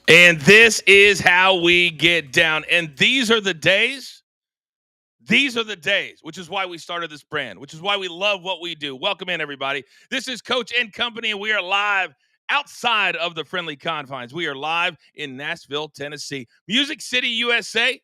And this is how we get down. And these are the days. These are the days, which is why we started this brand, which is why we love what we do. Welcome in, everybody. This is Coach and Company, and we are live outside of the friendly confines. We are live in Nashville, Tennessee. Music City, USA.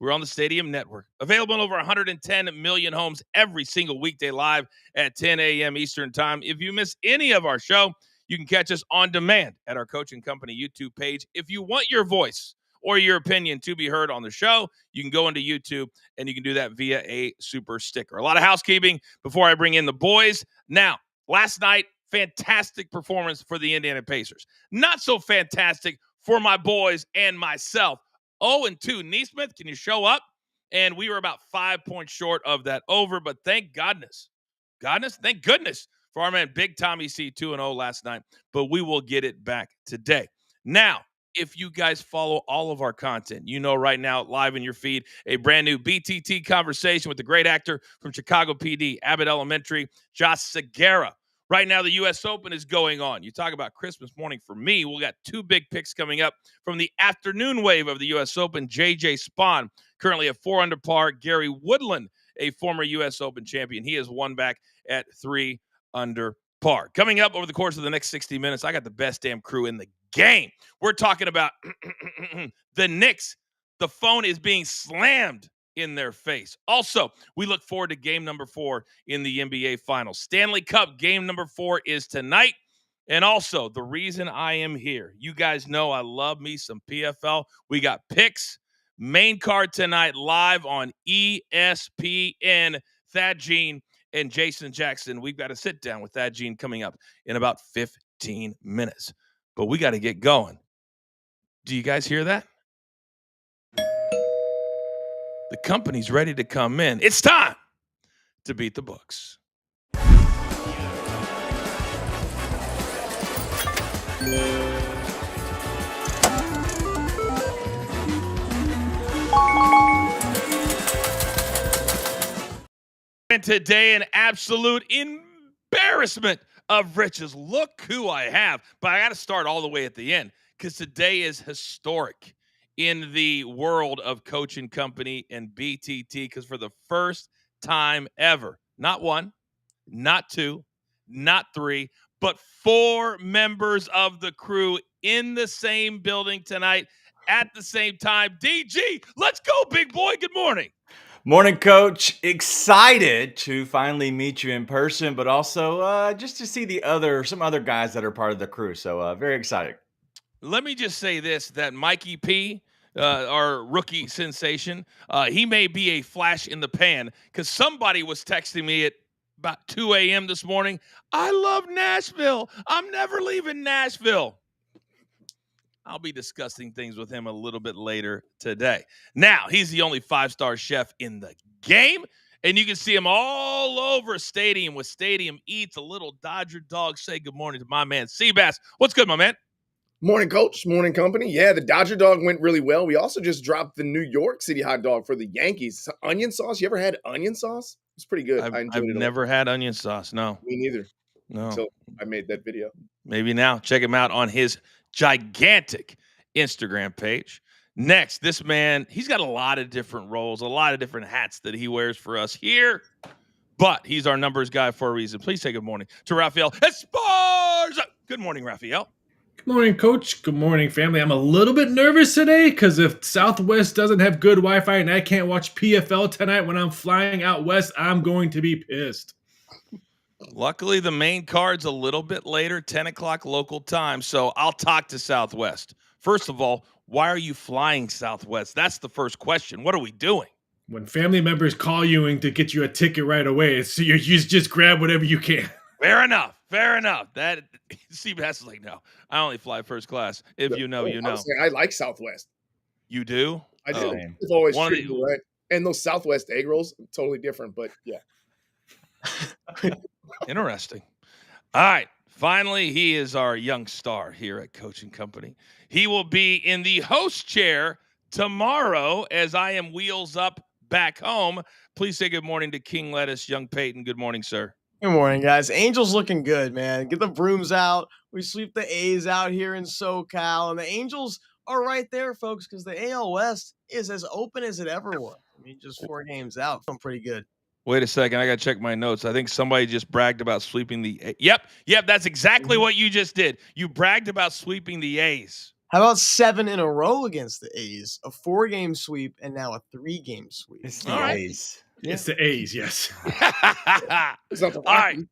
We're on the Stadium Network. Available in over 110 million homes every single weekday live at 10 a.m. Eastern Time. If you miss any of our show, you can catch us on demand at our Coach and Company YouTube page. If you want your voice or your opinion to be heard on the show, you can go into YouTube and you can do that via a super sticker. A lot of housekeeping before I bring in the boys. Now, last night, fantastic performance for the Indiana Pacers. Not so fantastic for my boys and myself. 0-2. Neesmith, can you show up? And we were about 5 points short of that over, but thank goodness for our man Big Tommy C, 2-0 last night, but we will get it back today. Now, if you guys follow all of our content, you know right now, live in your feed, a brand new BTT conversation with the great actor from Chicago PD, Abbott Elementary, Josh Segura. Right now, the U.S. Open is going on. You talk about Christmas morning for me. We got two big picks coming up from the afternoon wave of the U.S. Open. J.J. Spaun, currently at 4 under par. Gary Woodland, a former U.S. Open champion. He is one back at 3 under par. Coming up over the course of the next 60 minutes, I got the best damn crew in the game. We're talking about the Knicks. The phone is being slammed in their face. Also, we look forward to game number 4 in the NBA Finals. Stanley Cup game number 4 is tonight. And also, the reason I am here, you guys know I love me some PFL. We got picks, main card tonight live on ESPN. Thad Jean and Jason Jackson. We've got to sit down with Thad Jean coming up in about 15 minutes. But we got to get going. Do you guys hear that? The company's ready to come in. It's time to beat the books. And today, an absolute embarrassment of riches. Look who I have. But I got to start all the way at the end because today is historic in the world of Coach and Company and BTT, because for the first time ever, not 1, not 2, not 3, but 4 members of the crew in the same building tonight at the same time. DG, let's go, big boy. Good morning. Morning, Coach. Excited to finally meet you in person, but also just to see some other guys that are part of the crew. So very excited. Let me just say this, that Mikey P, our rookie sensation, he may be a flash in the pan because somebody was texting me at about 2 a.m. this morning. I love Nashville. I'm never leaving Nashville. I'll be discussing things with him a little bit later today. Now, he's the only 5-star chef in the game, and you can see him all over Stadium with Stadium Eats. A little Dodger dog. Say good morning to my man, Seabass. What's good, my man? Morning, Coach. Morning, Company. Yeah, the Dodger dog went really well. We also just dropped the New York City hot dog for the Yankees. Onion sauce. You ever had onion sauce? It's pretty good. I enjoyed it. I've never had onion sauce. No. Me neither. No. Until I made that video. Maybe now. Check him out on his gigantic Instagram page. Next, this man, he's got a lot of different roles, a lot of different hats that he wears for us here, but he's our numbers guy for a reason. Please say good morning to Rafael Esparza. Good morning, Rafael. Good morning, Coach. Good morning, family. I'm a little bit nervous today because if Southwest doesn't have good Wi-Fi and I can't watch PFL tonight when I'm flying out west, I'm going to be pissed. Luckily, the main card's a little bit later, 10 o'clock local time, so I'll talk to Southwest. First of all, why are you flying Southwest? That's the first question. What are we doing? When family members call you and to get you a ticket right away, so you just grab whatever you can. Fair enough. That Seabass is like, no, I only fly first class. If you know, you know. I like Southwest. You do? I do. It's always treated me right. And those Southwest egg rolls, totally different, but yeah. Interesting. All right. Finally, he is our young star here at Coach and Company. He will be in the host chair tomorrow as I am wheels up back home. Please say good morning to King Lettuce, young Peyton. Good morning, sir. Good morning, guys. Angels looking good, man. Get the brooms out. We sweep the A's out here in SoCal, and the Angels are right there, folks, because the AL West is as open as it ever was. I mean, just 4 games out. Feeling pretty good. Wait a second. I got to check my notes. I think somebody just bragged about sweeping the Yep. That's exactly what you just did. You bragged about sweeping the A's. How about 7 in a row against the A's? A 4-game sweep and now a 3-game sweep. It's the All right. A's. It's the A's, yes. It's not the All right. Rockies.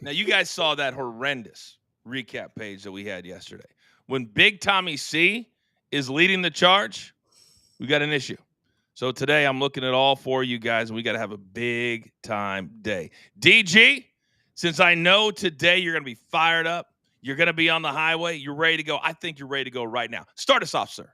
Now, you guys saw that horrendous recap page that we had yesterday. When Big Tommy C is leading the charge, we got an issue. So today I'm looking at all 4 of you guys, and we got to have a big time day. DG, since I know today you're going to be fired up, you're going to be on the highway, you're ready to go. I think you're ready to go right now. Start us off, sir.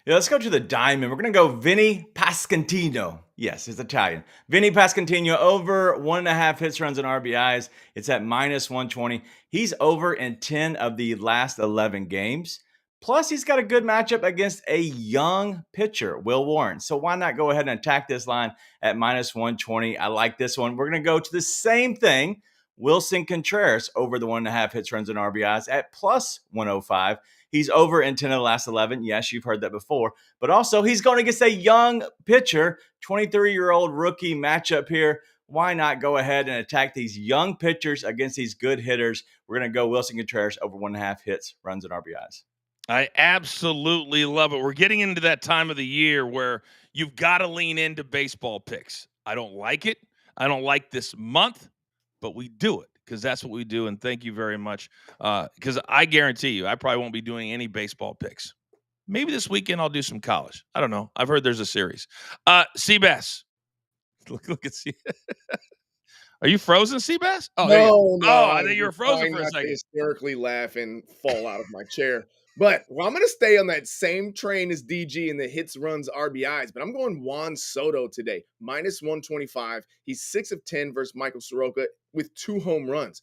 Yeah, let's go to the diamond. We're going to go Vinny Pasquantino. Yes, it's Italian. Vinny Pasquantino over 1.5 hits, runs, and RBIs. It's at -120. He's over in 10 of the last 11 games. Plus, he's got a good matchup against a young pitcher, Will Warren. So why not go ahead and attack this line at -120? I like this one. We're going to go to the same thing. Wilson Contreras over the 1.5 hits, runs, and RBIs at +105. He's over in 10 of the last 11. Yes, you've heard that before. But also, he's going against a young pitcher, 23-year-old rookie matchup here. Why not go ahead and attack these young pitchers against these good hitters? We're going to go Wilson Contreras over 1.5 hits, runs, and RBIs. I absolutely love it. We're getting into that time of the year where you've got to lean into baseball picks. I don't like it. I don't like this month, but we do it because that's what we do. And thank you very much. Because I guarantee you, I probably won't be doing any baseball picks. Maybe this weekend I'll do some college. I don't know. I've heard there's a series. Seabass. Look at C. Are you frozen, Seabass? Oh, No. I think you were frozen for a Trying not to second. hysterically laugh and fall out of my chair. But I'm going to stay on that same train as DG in the hits, runs, RBIs. But I'm going Juan Soto today, -125. He's 6 of 10 versus Michael Soroka with 2 home runs.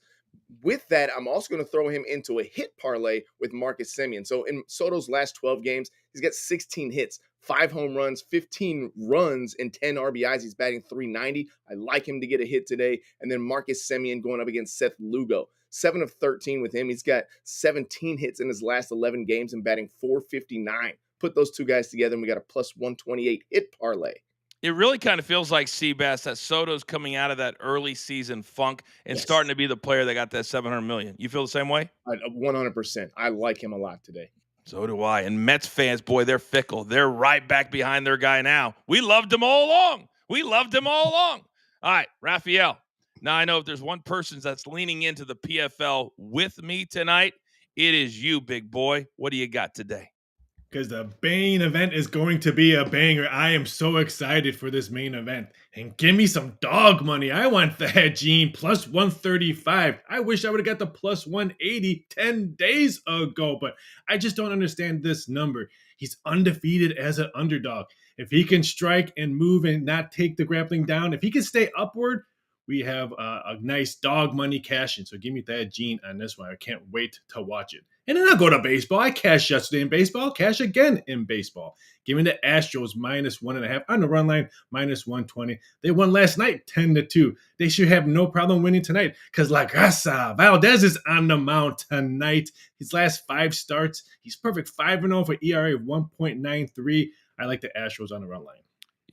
With that, I'm also going to throw him into a hit parlay with Marcus Semien. So in Soto's last 12 games, he's got 16 hits, 5 home runs, 15 runs, and 10 RBIs. He's batting .390. I like him to get a hit today. And then Marcus Semien going up against Seth Lugo. 7 of 13 with him. He's got 17 hits in his last 11 games and batting .459. Put those 2 guys together, and we got a +128 hit parlay. It really kind of feels like, Seabass, that Soto's coming out of that early season funk and starting to be the player that got that $700 million. You feel the same way? 100%. I like him a lot today. So do I. And Mets fans, boy, they're fickle. They're right back behind their guy now. We loved him all along. All right, Raphael. Now, I know if there's one person that's leaning into the PFL with me tonight, it is you, big boy. What do you got today? Because the main event is going to be a banger. I am so excited for this main event. And give me some dog money. I want that Gene +135. I wish I would have got the +180 10 days ago, but I just don't understand this number. He's undefeated as an underdog. If he can strike and move and not take the grappling down, if he can stay upward, we have a nice dog money cash in. So give me that Gene on this one. I can't wait to watch it. And then I'll go to baseball. I cashed yesterday in baseball. Cash again in baseball. Give me the Astros -1.5 on the run line, -120. They won last night 10-2. They should have no problem winning tonight because La Casa Valdez is on the mound tonight. His last 5 starts, he's perfect 5-0 for ERA of 1.93. I like the Astros on the run line.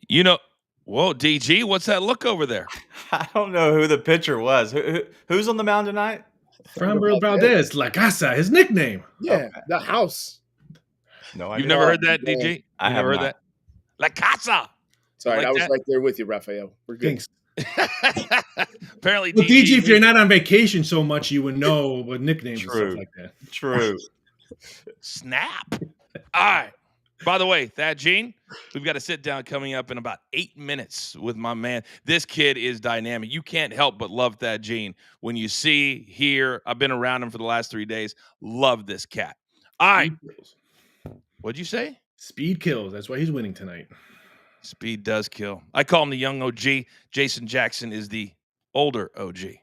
You know, whoa, DG, what's that look over there? I don't know who the pitcher was. Who's on the mound tonight? Framber Valdez, La Casa, his nickname. Yeah, the house. No, You've never heard that, DG? I You've have never heard not. that? La Casa. Sorry, Like I was that? right there with you, Raphael. We're good. Thanks. Apparently, Well, DG, if you're not on vacation so much, you would know what nicknames and True. stuff like that. True. Snap. All right. By the way, Thad Gene, we've got a sit down coming up in about 8 minutes with my man. This kid is dynamic. You can't help but love Thad Gene. When you see, hear, I've been around him for the last 3 days. Love this cat. All right. What'd you say? Speed kills. That's why he's winning tonight. Speed does kill. I call him the young OG. Jason Jackson is the older OG.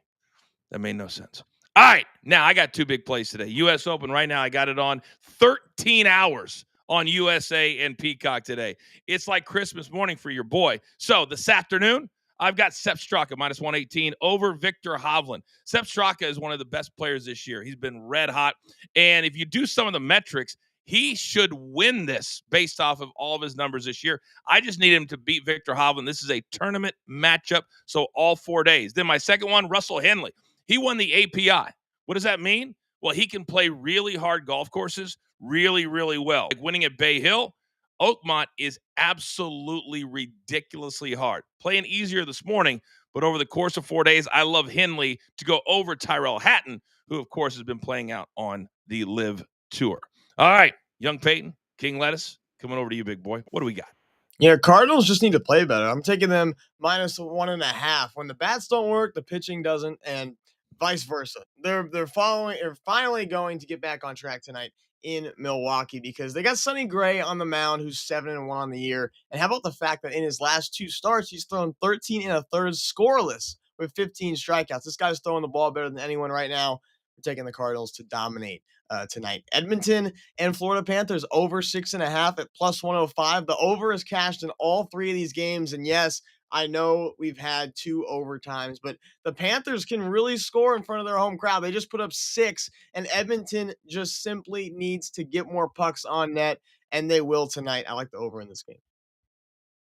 That made no sense. All right. Now, I got 2 big plays today. U.S. Open right now. I got it on 13 hours on USA and Peacock today. It's like Christmas morning for your boy. So this afternoon, I've got Sepp Straka -118 over Victor Hovland. Sepp Straka is one of the best players this year. He's been red hot. And if you do some of the metrics, He should win this based off of all of his numbers this year. I just need him to beat Victor Hovland. This is a tournament matchup, so all 4 days. Then my second one, Russell Henley. He won the API. What does that mean? Well, he can play really hard golf courses really, really well. Like winning at Bay Hill, Oakmont is absolutely ridiculously hard. Playing easier this morning, but over the course of 4 days, I love Henley to go over Tyrell Hatton, who, of course, has been playing out on the Live Tour. All right, Young Peyton, King Lettuce, coming over to you, big boy. What do we got? Yeah, Cardinals just need to play better. I'm taking them -1.5. When the bats don't work, the pitching doesn't, and vice versa. They're finally going to get back on track tonight in Milwaukee because they got Sonny Gray on the mound, who's 7-1 on the year. And how about the fact that in his last 2 starts, he's thrown 13 1/3 scoreless with 15 strikeouts. This guy's throwing the ball better than anyone right now. We're taking the Cardinals to dominate tonight. Edmonton and Florida Panthers over 6.5 at +105. The over is cashed in all 3 of these games. And yes, I know we've had 2 overtimes, but the Panthers can really score in front of their home crowd. They just put up 6, and Edmonton just simply needs to get more pucks on net, and they will tonight. I like the over in this game.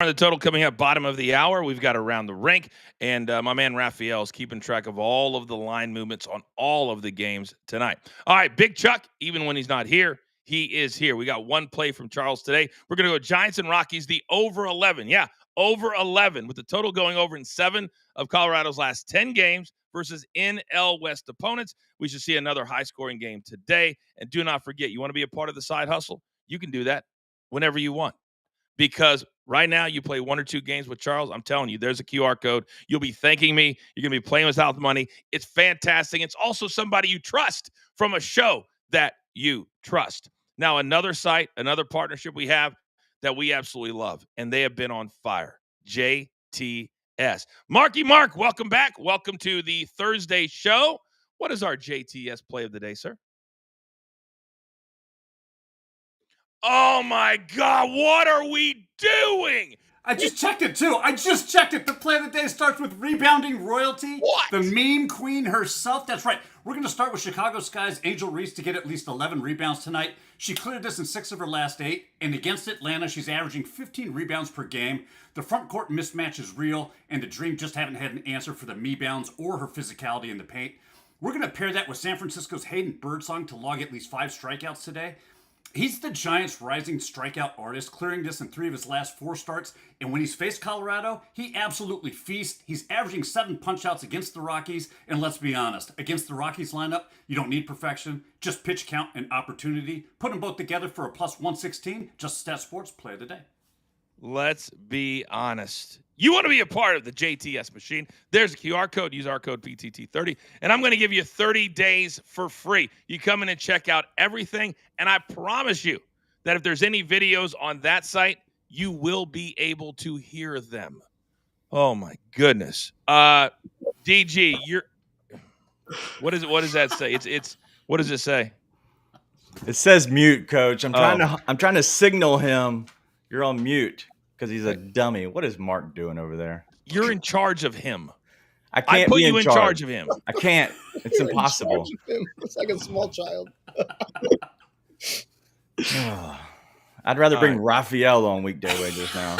The total coming up bottom of the hour. We've got Around the Rink, and my man Raphael is keeping track of all of the line movements on all of the games tonight. All right, Big Chuck, even when he's not here, he is here. We got one play from Charles today. We're going to go Giants and Rockies, the over 11. Yeah, over 11, with the total going over in 7 of Colorado's last 10 games versus NL West opponents. We should see another high-scoring game today. And do not forget, you want to be a part of the side hustle? You can do that whenever you want. Because right now you play 1 or 2 games with Charles. I'm telling you, there's a QR code. You'll be thanking me. You're going to be playing without money. It's fantastic. It's also somebody you trust from a show that you trust. Now, another site, another partnership we have that we absolutely love, and they have been on fire, JTS. Marky Mark, welcome back. Welcome to the Thursday show. What is our JTS play of the day, sir? Oh, my God. What are we doing? I just checked it, too. The play of the day starts with rebounding royalty. What? The meme queen herself. That's right. We're going to start with Chicago Sky's Angel Reese to get at least 11 rebounds tonight. She cleared this in 6 of her last 8. And against Atlanta, she's averaging 15 rebounds per game. The front court mismatch is real. And the Dream just haven't had an answer for the me-bounds or her physicality in the paint. We're going to pair that with San Francisco's Hayden Birdsong to log at least 5 strikeouts today. He's the Giants' rising strikeout artist, clearing this in 3 of his last 4 starts. And when he's faced Colorado, he absolutely feasts. He's averaging 7 punch-outs against the Rockies. And let's be honest, against the Rockies lineup, you don't need perfection, just pitch count and opportunity. Put them both together for a +116. Just Stat Sports play of the day. Let's be honest. You want to be a part of the JTS machine. There's a QR code. Use our code PTT30. And I'm going to give you 30 days for free. You come in and check out everything. And I promise you that if there's any videos on that site, you will be able to hear them. Oh, my goodness. DG, what does that say? What does it say? It says mute, Coach. I'm trying to signal him you're on mute because he's a dummy. What is Mark doing over there? You're in charge of him. I can't put be you in charge of him. I can't. It's impossible. It's like a small child. I'd rather bring Raphael on weekday wages now.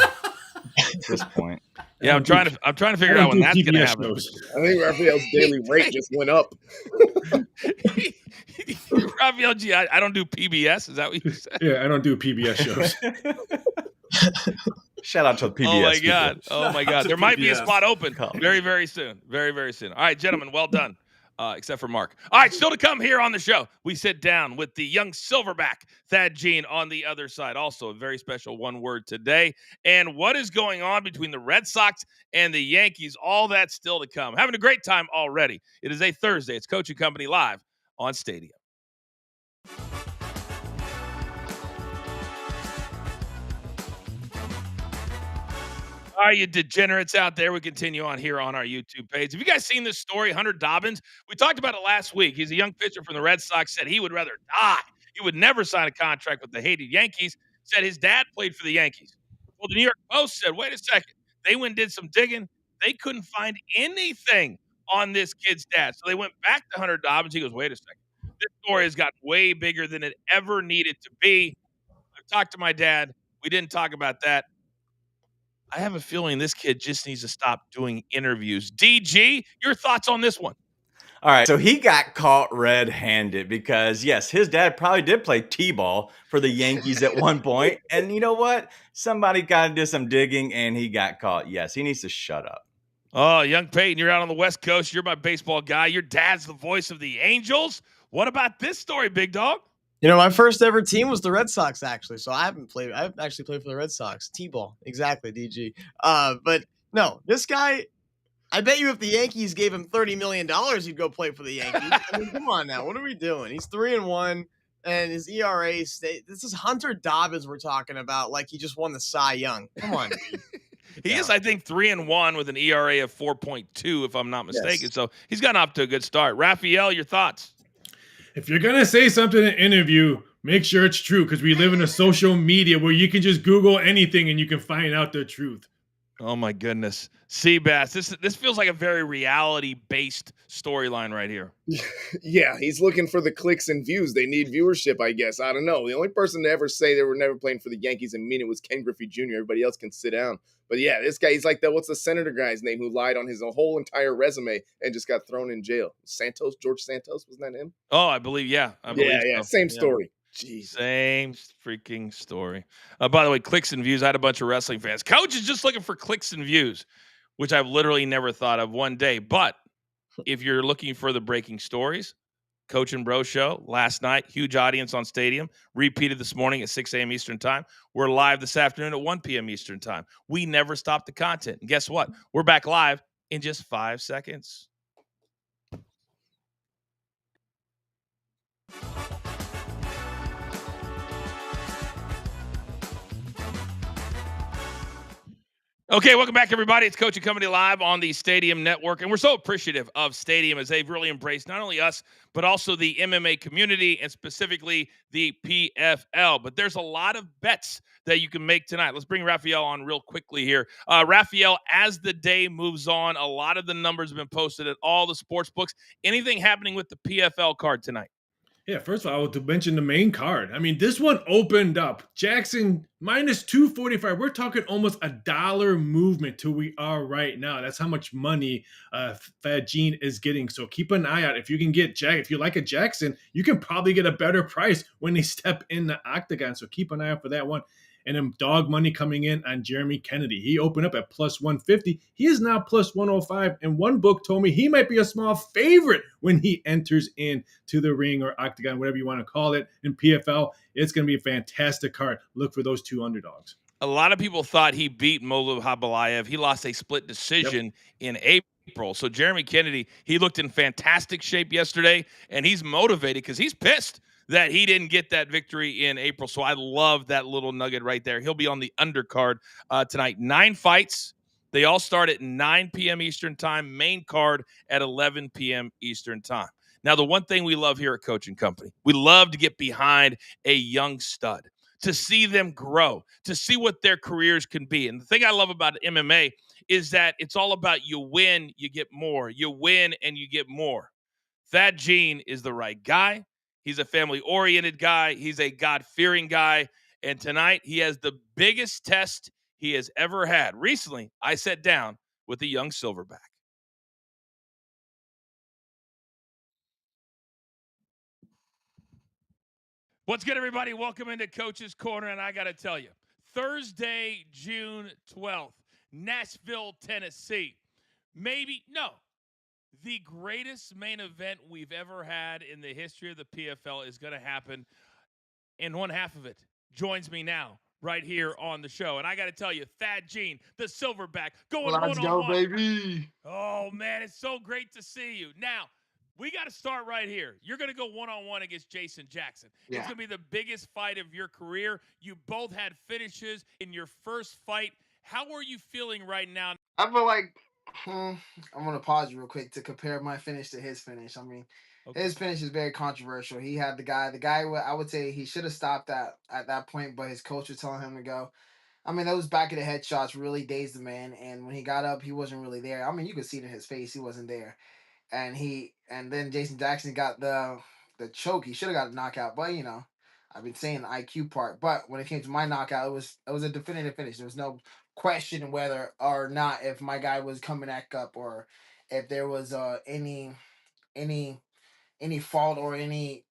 At this point. Yeah, I'm trying to figure out when that's going to happen. I think Raphael's daily rate just went up. Raphael G, I don't do PBS. Is that what you said? Yeah, I don't do PBS shows. Shout out to PBS. Oh my God. people. Oh my God. There might be a PBS. spot open very, very soon. Very, very soon. All right, gentlemen, well done. Except for Mark. All right, still to come here on the show. We sit down with the young silverback, Thad Jean, on the other side. Also, a very special one word today. And what is going on between the Red Sox and the Yankees? All that's still to come. Having a great time already. It is a Thursday. It's Coach and Company live on Stadium. All right, you degenerates out there. We continue on here on our YouTube page. Have you guys seen this story, Hunter Dobbins? We talked about it last week. He's a young pitcher from the Red Sox, said he would rather die. He would never sign a contract with the hated Yankees, said his dad played for the Yankees. Well, the New York Post said, wait a second. They went and did some digging. They couldn't find anything on this kid's dad. So they went back to Hunter Dobbins. He goes, wait a second. This story has gotten way bigger than it ever needed to be. I've talked to my dad. We didn't talk about that. I have a feeling this kid just needs to stop doing interviews. DG, your thoughts on this one? All right, so he got caught red-handed because, yes, his dad probably did play T-ball for the Yankees at one point. And you know what? Somebody got to do some digging, and he got caught. Yes, he needs to shut up. Oh, young Peyton, you're out on the West Coast. You're my baseball guy. Your dad's the voice of the Angels. What about this story, big dog? My first ever team was the Red Sox, actually. So I haven't played. I've actually played for the Red Sox. T-ball, exactly, DG. But no, this guy. I bet you if the Yankees gave him $30 million, he'd go play for the Yankees. I mean, come on now. What are we doing? He's 3-1, and his ERA this is Hunter Dobbins we're talking about, like he just won the Cy Young. Come on. He is, I think, 3-1 with an ERA of 4.2, if I'm not mistaken. Yes. So he's gotten off to a good start. Raphael, your thoughts? If you're gonna say something in an interview, make sure it's true, because we live in a social media where you can just Google anything and you can find out the truth. Oh my goodness, Seabass, this feels like a very reality-based storyline right here. Yeah, he's looking for the clicks and views. They need viewership, I guess. I don't know. The only person to ever say they were never playing for the Yankees and mean it was Ken Griffey Jr. Everybody else can sit down. But yeah, this guy, he's like what's the senator guy's name who lied on his whole entire resume and just got thrown in jail? George Santos, wasn't that him? Oh, I believe, yeah. I believe so. Same story. Jeez. Same freaking story. By the way, clicks and views. I had a bunch of wrestling fans. Coach is just looking for clicks and views, which I've literally never thought of one day. But if you're looking for the breaking stories, Coach and Bro Show last night, huge audience on Stadium, repeated this morning at 6 a.m. Eastern Time. We're live this afternoon at 1 p.m. Eastern Time. We never stop the content. And guess what? We're back live in just 5 seconds. Okay, welcome back, everybody. It's Coach and Company live on the Stadium Network, and we're so appreciative of Stadium as they've really embraced not only us, but also the MMA community and specifically the PFL. But there's a lot of bets that you can make tonight. Let's bring Raphael on real quickly here. Raphael, as the day moves on, a lot of the numbers have been posted at all the sports books. Anything happening with the PFL card tonight? Yeah, first of all, to mention the main card. I mean, this one opened up. Jackson minus 245. We're talking almost $1 movement to we are right now. That's how much money Fat Gene is getting. So keep an eye out. If you can get if you like a Jackson, you can probably get a better price when they step in the octagon. So keep an eye out for that one. And then dog money coming in on Jeremy Kennedy. He opened up at plus 150. He is now plus 105. And one book told me he might be a small favorite when he enters into the ring or octagon, whatever you want to call it. In PFL, it's going to be a fantastic card. Look for those two underdogs. A lot of people thought he beat Molov Habalayev. He lost a split decision in April. So Jeremy Kennedy, he looked in fantastic shape yesterday, and he's motivated because he's pissed that he didn't get that victory in April. So I love that little nugget right there. He'll be on the undercard tonight. 9 fights. They all start at 9 p.m. Eastern Time. Main card at 11 p.m. Eastern Time. Now, the one thing we love here at Coach and Company, we love to get behind a young stud, to see them grow, to see what their careers can be. And the thing I love about MMA is that it's all about you win, you get more. You win and you get more. Thad Gene is the right guy. He's a family-oriented guy. He's a God-fearing guy. And tonight, he has the biggest test he has ever had. Recently, I sat down with a young silverback. What's good, everybody? Welcome into Coach's Corner. And I got to tell you, Thursday, June 12th, Nashville, Tennessee. The greatest main event we've ever had in the history of the PFL is going to happen, and one half of it joins me now right here on the show. And I got to tell you, Thad Gene, the silverback, going Let's one-on-one. go, baby. Oh, man, it's so great to see you. Now, we got to start right here. You're going to go one-on-one against Jason Jackson. Yeah. It's going to be the biggest fight of your career. You both had finishes in your first fight. How are you feeling right now? I feel like I'm going to pause real quick to compare my finish to his finish. I mean, his finish is very controversial. He had the guy, I would say he should have stopped at that point, but his coach was telling him to go. I mean, those back of the head shots really dazed the man. And when he got up, he wasn't really there. I mean, you could see it in his face. He wasn't there. And then Jason Jackson got the the choke. He should have got a knockout, but I've been saying the IQ part. But when it came to my knockout, it was a definitive finish. There was no question whether or not if my guy was coming back up or if there was any fault or any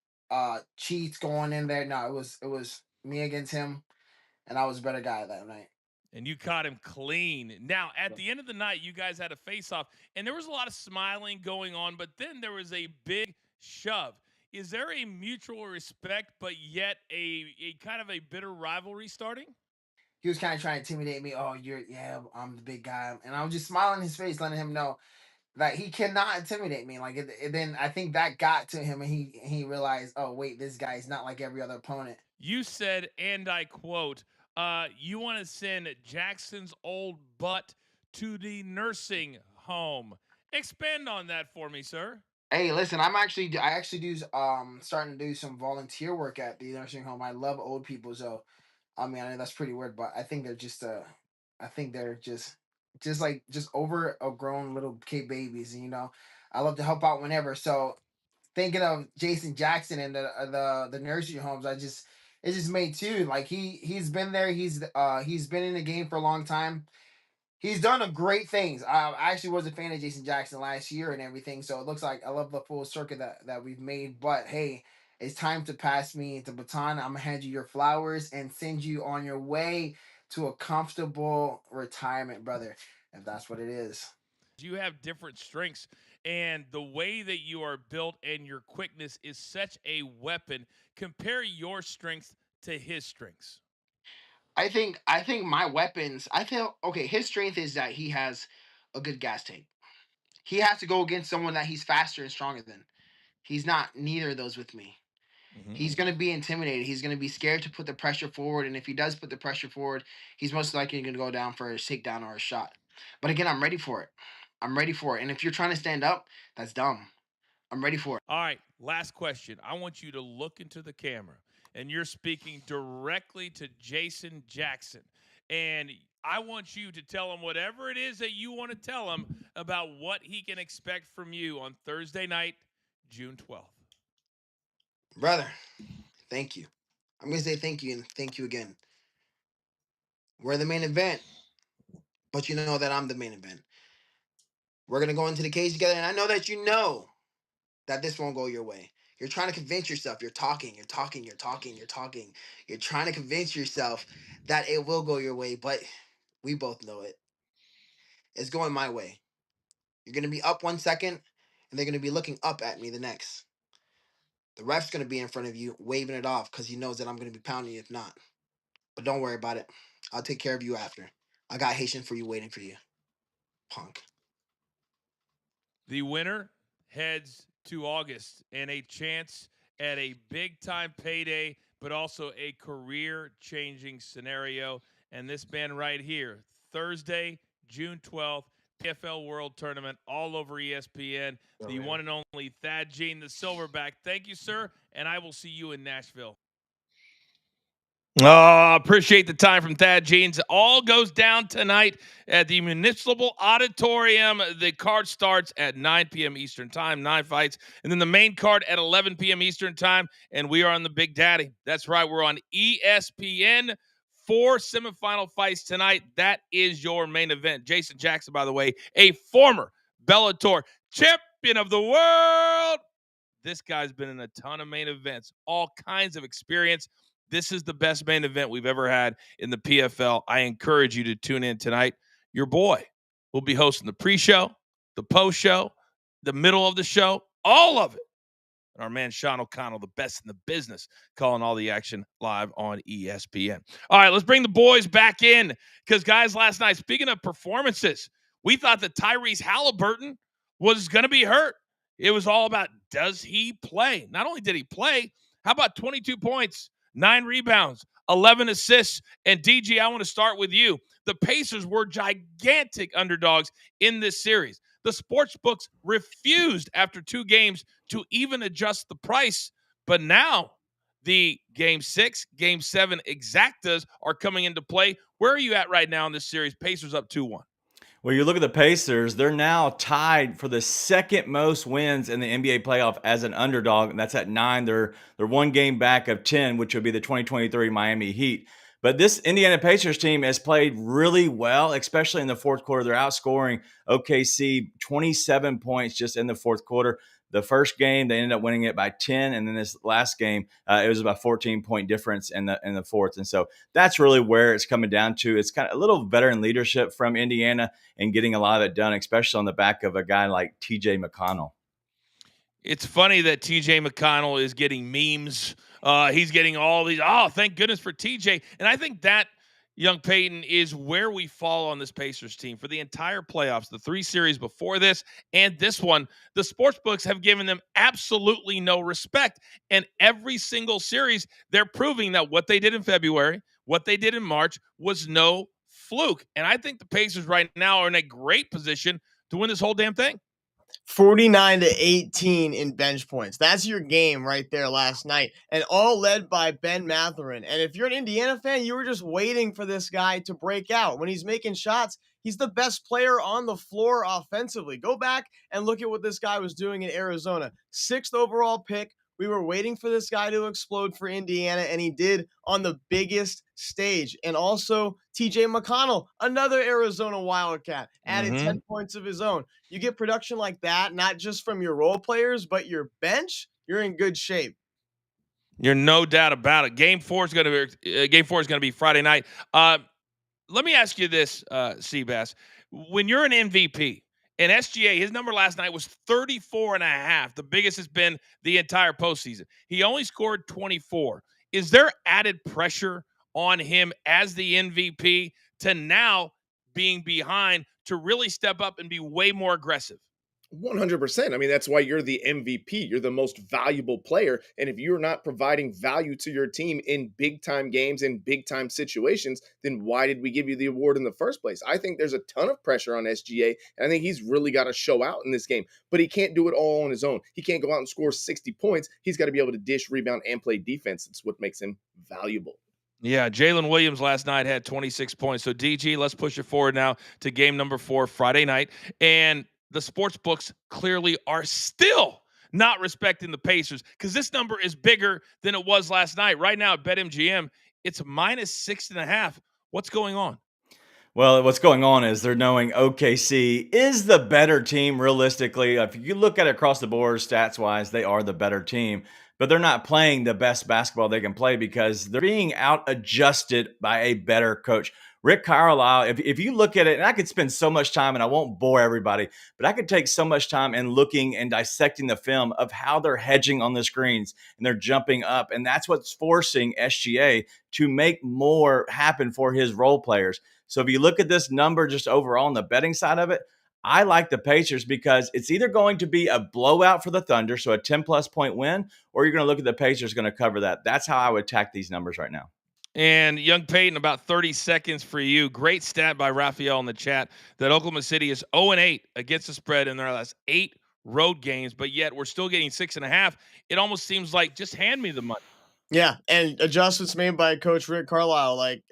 cheats going in there. No, it was me against him, and I was a better guy that night. And you caught him clean. Now, at the end of the night, you guys had a face-off, and there was a lot of smiling going on, but then there was a big shove. Is there a mutual respect, but yet a kind of a bitter rivalry starting? He was kind of trying to intimidate me. Oh, I'm the big guy, and I was just smiling in his face, letting him know that he cannot intimidate me. Like, then I think that got to him, and he realized, oh wait, this guy is not like every other opponent. You said, and I quote, you want to send Jackson's old butt to the nursing home. Expand on that for me, sir. Hey, listen, I actually do starting to do some volunteer work at the nursing home. I love old people, so I mean, I know that's pretty weird, but I think they're just just overgrown little kid babies, and I love to help out whenever. So thinking of Jason Jackson and the nursing homes, it just made too. Like he's been there. He's been in the game for a long time. He's done a great things. I actually was a fan of Jason Jackson last year and everything. So it looks like I love the full circuit that we've made. But hey, it's time to pass me the baton. I'm gonna hand you your flowers and send you on your way to a comfortable retirement, brother, if that's what it is. You have different strengths, and the way that you are built and your quickness is such a weapon. Compare your strength to his strengths. I think my weapons. I feel okay. His strength is that he has a good gas tank. He has to go against someone that he's faster and stronger than. He's not neither of those with me. Mm-hmm. He's going to be intimidated. He's going to be scared to put the pressure forward. And if he does put the pressure forward, he's most likely going to go down for a takedown or a shot. But again, I'm ready for it. I'm ready for it. And if you're trying to stand up, that's dumb. I'm ready for it. All right, last question. I want you to look into the camera, and you're speaking directly to Jason Jackson. And I want you to tell him whatever it is that you want to tell him about what he can expect from you on Thursday night, June 12th. Brother, thank you. I'm going to say thank you and thank you again. We're the main event, but you know that I'm the main event. We're going to go into the cage together, and I know that you know that this won't go your way. You're trying to convince yourself. You're talking. You're trying to convince yourself that it will go your way, but we both know it. It's going my way. You're going to be up 1 second, and they're going to be looking up at me the next. The ref's going to be in front of you, waving it off because he knows that I'm going to be pounding you if not. But don't worry about it. I'll take care of you after. I got Haitian for you waiting for you. Punk. The winner heads to August and a chance at a big-time payday, but also a career-changing scenario. And this man right here, Thursday, June 12th, PFL World Tournament, all over ESPN. The one and only Thad Gene, the Silverback. Thank you, sir, and I will see you in Nashville. Appreciate the time from Thad Jeans. All goes down tonight at the Municipal Auditorium. The card starts at 9 p.m. Eastern Time, 9 fights. And then the main card at 11 p.m. Eastern Time. And we are on the Big Daddy. That's right. We're on ESPN. 4 semifinal fights tonight. That is your main event. Jason Jackson, by the way, a former Bellator champion of the world. This guy's been in a ton of main events, all kinds of experience. This is the best main event we've ever had in the PFL. I encourage you to tune in tonight. Your boy will be hosting the pre-show, the post-show, the middle of the show, all of it. And our man Sean O'Connell, the best in the business, calling all the action live on ESPN. All right, let's bring the boys back in because, guys, last night, speaking of performances, we thought that Tyrese Halliburton was going to be hurt. It was all about, does he play? Not only did he play, how about 22 points, 9 rebounds, 11 assists? And DG, I want to start with you. The Pacers were gigantic underdogs in this series. The sports books refused after 2 games to even adjust the price. But now the Game 6, Game 7 exactas are coming into play. Where are you at right now in this series? Pacers up 2-1. Well, you look at the Pacers, they're now tied for the second most wins in the NBA playoff as an underdog, and that's at 9. They're one game back of 10, which would be the 2023 Miami Heat. But this Indiana Pacers team has played really well, especially in the fourth quarter. They're outscoring OKC 27 points just in the fourth quarter. The first game, they ended up winning it by 10. And then this last game, it was about 14-point difference in the fourth. And so that's really where it's coming down to. It's kind of a little veteran leadership from Indiana and getting a lot of it done, especially on the back of a guy like TJ McConnell. It's funny that TJ McConnell is getting memes. He's getting all these, oh, thank goodness for TJ. And I think that, young Peyton, is where we fall on this Pacers team for the entire playoffs, the 3 series before this and this one. The sports books have given them absolutely no respect. And every single series, they're proving that what they did in February, what they did in March was no fluke. And I think the Pacers right now are in a great position to win this whole damn thing. 49-18 in bench points. That's your game right there last night. And all led by Ben Mathurin. And if you're an Indiana fan, you were just waiting for this guy to break out. When he's making shots, he's the best player on the floor offensively. Go back and look at what this guy was doing in Arizona. 6th overall pick. We were waiting for this guy to explode for Indiana, and he did on the biggest stage. And also TJ McConnell, another Arizona Wildcat, added 10 points of his own. You get production like that, not just from your role players, but your bench, you're in good shape. You're no doubt about it. Game 4 is going to be Friday night. Let me ask you this, Seabass. When you're an MVP, and SGA, his number last night was 34.5, the biggest has been the entire postseason. He only scored 24. Is there added pressure on him as the MVP to now being behind to really step up and be way more aggressive? 100%. I mean, that's why you're the MVP. You're the most valuable player. And if you're not providing value to your team in big time games, in big time situations, then why did we give you the award in the first place? I think there's a ton of pressure on SGA. And I think he's really got to show out in this game. But he can't do it all on his own. He can't go out and score 60 points. He's got to be able to dish, rebound, and play defense. It's what makes him valuable. Yeah, Jalen Williams last night had 26 points. So, DG, let's push it forward now to game number 4, Friday night. And the sports books clearly are still not respecting the Pacers because this number is bigger than it was last night. Right now at BetMGM, it's -6.5. What's going on? Well, what's going on is they're knowing OKC is the better team realistically. If you look at it across the board, stats-wise, they are the better team. But they're not playing the best basketball they can play because they're being out-adjusted by a better coach. Rick Carlisle, if you look at it, and I could spend so much time, and I won't bore everybody, but I could take so much time in looking and dissecting the film of how they're hedging on the screens and they're jumping up. And that's what's forcing SGA to make more happen for his role players. So if you look at this number just overall on the betting side of it, I like the Pacers because it's either going to be a blowout for the Thunder, so a 10-plus point win, or you're going to look at the Pacers going to cover that. That's how I would attack these numbers right now. And young Peyton, about 30 seconds for you. Great stat by Raphael in the chat that Oklahoma City is 0-8 against the spread in their last 8 road games, but yet we're still getting 6.5. It almost seems like just hand me the money. Yeah, and adjustments made by Coach Rick Carlisle, like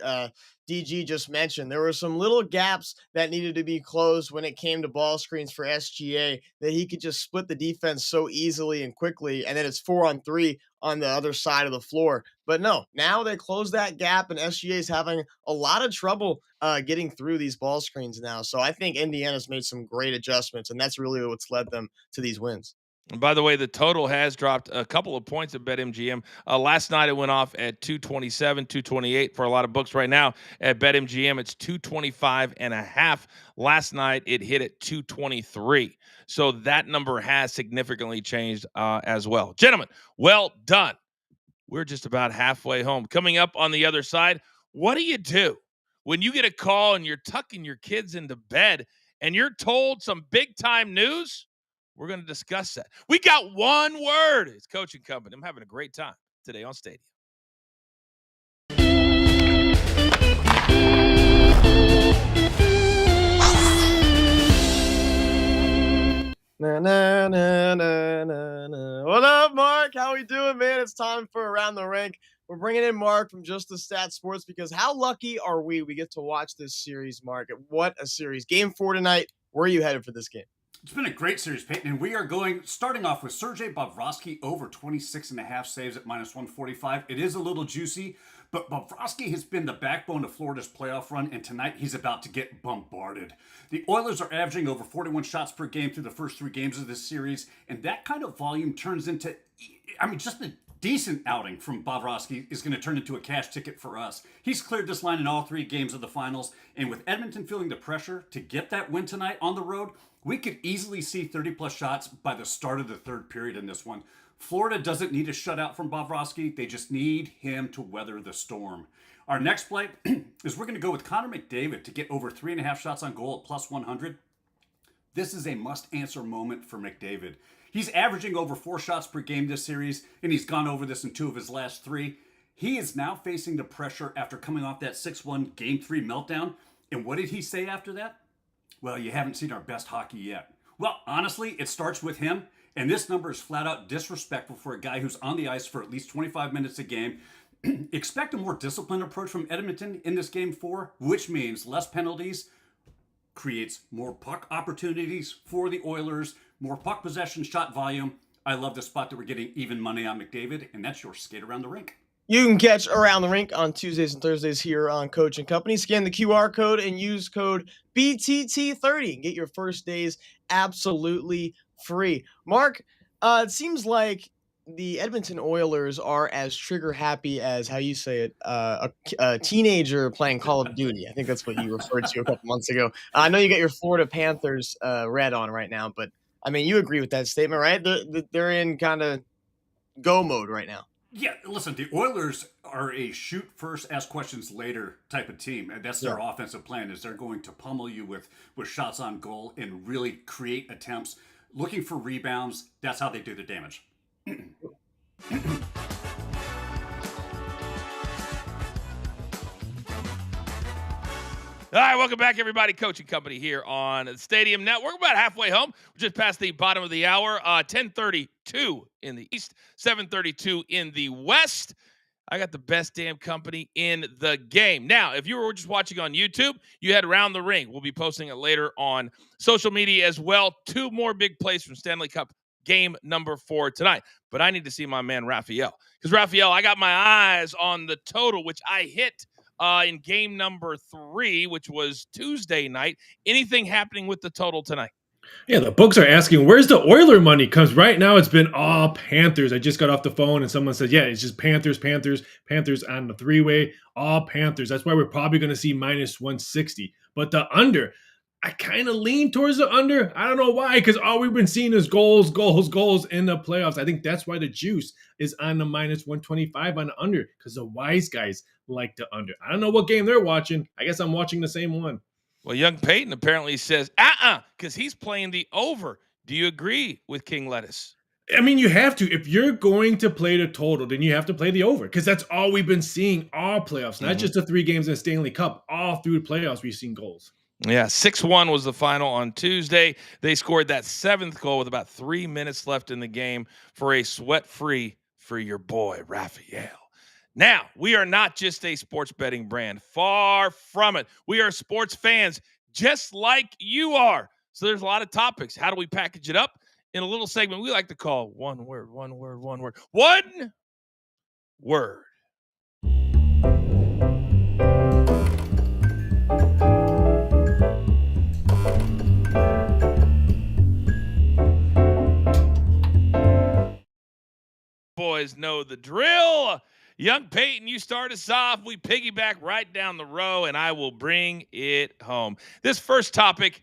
DG just mentioned. There were some little gaps that needed to be closed when it came to ball screens for SGA that he could just split the defense so easily and quickly, and then it's 4-on-3 on the other side of the floor. But no, now they close that gap, and SGA is having a lot of trouble getting through these ball screens now. So I think Indiana's made some great adjustments, and that's really what's led them to these wins. And by the way, the total has dropped a couple of points at BetMGM. Last night it went off at 227, 228 for a lot of books. Right now at BetMGM, it's 225.5. Last night it hit at 223. So that number has significantly changed as well. Gentlemen, well done. We're just about halfway home. Coming up on the other side, what do you do when you get a call and you're tucking your kids into bed and you're told some big-time news? We're going to discuss that. We got one word. It's Coaching Company. I'm having a great time today on Stadium. Na, na, na, na, na, na. What up, Mark? How we doing, man? It's time for Around the Rink. We're bringing in Mark from Just the Stat Sports because how lucky are we get to watch this series, Mark? What a series. Game 4 tonight. Where are you headed for this game? It's been a great series, Peyton, and we are starting off with Sergei Bobrovsky over 26.5 saves at minus 145. It is a little juicy, but Bobrovsky has been the backbone of Florida's playoff run, and tonight he's about to get bombarded. The Oilers are averaging over 41 shots per game through the first 3 games of this series, and that kind of volume turns into, just a decent outing from Bobrovsky is going to turn into a cash ticket for us. He's cleared this line in all 3 games of the finals, and with Edmonton feeling the pressure to get that win tonight on the road, we could easily see 30-plus shots by the start of the third period in this one. Florida doesn't need a shutout from Bobrovsky. They just need him to weather the storm. Our next play is we're going to go with Connor McDavid to get over 3.5 shots on goal at plus 100. This is a must-answer moment for McDavid. He's averaging over 4 shots per game this series, and he's gone over this in 2 of his last 3. He is now facing the pressure after coming off that 6-1 Game 3 meltdown. And what did he say after that? Well, you haven't seen our best hockey yet. Well, honestly, it starts with him, and this number is flat out disrespectful for a guy who's on the ice for at least 25 minutes a game. Expect a more disciplined approach from Edmonton in this Game 4, which means less penalties, creates more puck opportunities for the Oilers, more puck possession, shot volume. I love the spot that we're getting even money on McDavid, and that's your skate around the rink. You can catch Around the Rink on Tuesdays and Thursdays here on Coach and Company. Scan the QR code and use code BTT30 and get your first days absolutely free. Mark, it seems like the Edmonton Oilers are as trigger happy as, how you say it, a teenager playing Call of Duty. I think that's what you referred to a couple months ago. I know you got your Florida Panthers red on right now, but I mean, you agree with that statement, right? They're in kind of go mode right now. Yeah, listen, the Oilers are a shoot first, ask questions later type of team. And that's their offensive plan, is they're going to pummel you with shots on goal and really create attempts. Looking for rebounds, that's how they do the damage. All right, welcome back, everybody. Coach and Company here on the Stadium Network. We're about halfway home. We're just past the bottom of the hour. 10:32 in the East, 7:32 in the West. I got the best damn company in the game. Now, if you were just watching on YouTube, you had Around the Ring. We'll be posting it later on social media as well. 2 more big plays from Stanley Cup game number 4 tonight. But I need to see my man Raphael. Because, Raphael, I got my eyes on the total, which I hit in game number 3, which was Tuesday night. Anything happening with the total tonight? Yeah, the books are asking, where's the Oiler money? Because right now it's been all Panthers. I just got off the phone and someone said, yeah, it's just Panthers on the 3-way, all Panthers. That's why we're probably going to see minus 160. But the under, I kind of lean towards the under. I don't know why, because all we've been seeing is goals in the playoffs. I think that's why the juice is on the minus 125 on the under, because the wise guys like the under. I don't know what game they're watching. I guess I'm watching the same one. Well, young Peyton apparently says, because he's playing the over. Do you agree with King Lettuce? I mean, you have to. If you're going to play the total, then you have to play the over, because that's all we've been seeing all playoffs, not just the 3 games in the Stanley Cup. All through the playoffs, we've seen goals. Yeah, 6-1 was the final on Tuesday. They scored that 7th goal with about 3 minutes left in the game for a sweat-free for your boy, Raphael. Now, we are not just a sports betting brand. Far from it. We are sports fans just like you are. So there's a lot of topics. How do we package it up? In a little segment we like to call one word. One word. Boys know the drill. Young Peyton, you start us off. We piggyback right down the row, and I will bring it home. This first topic,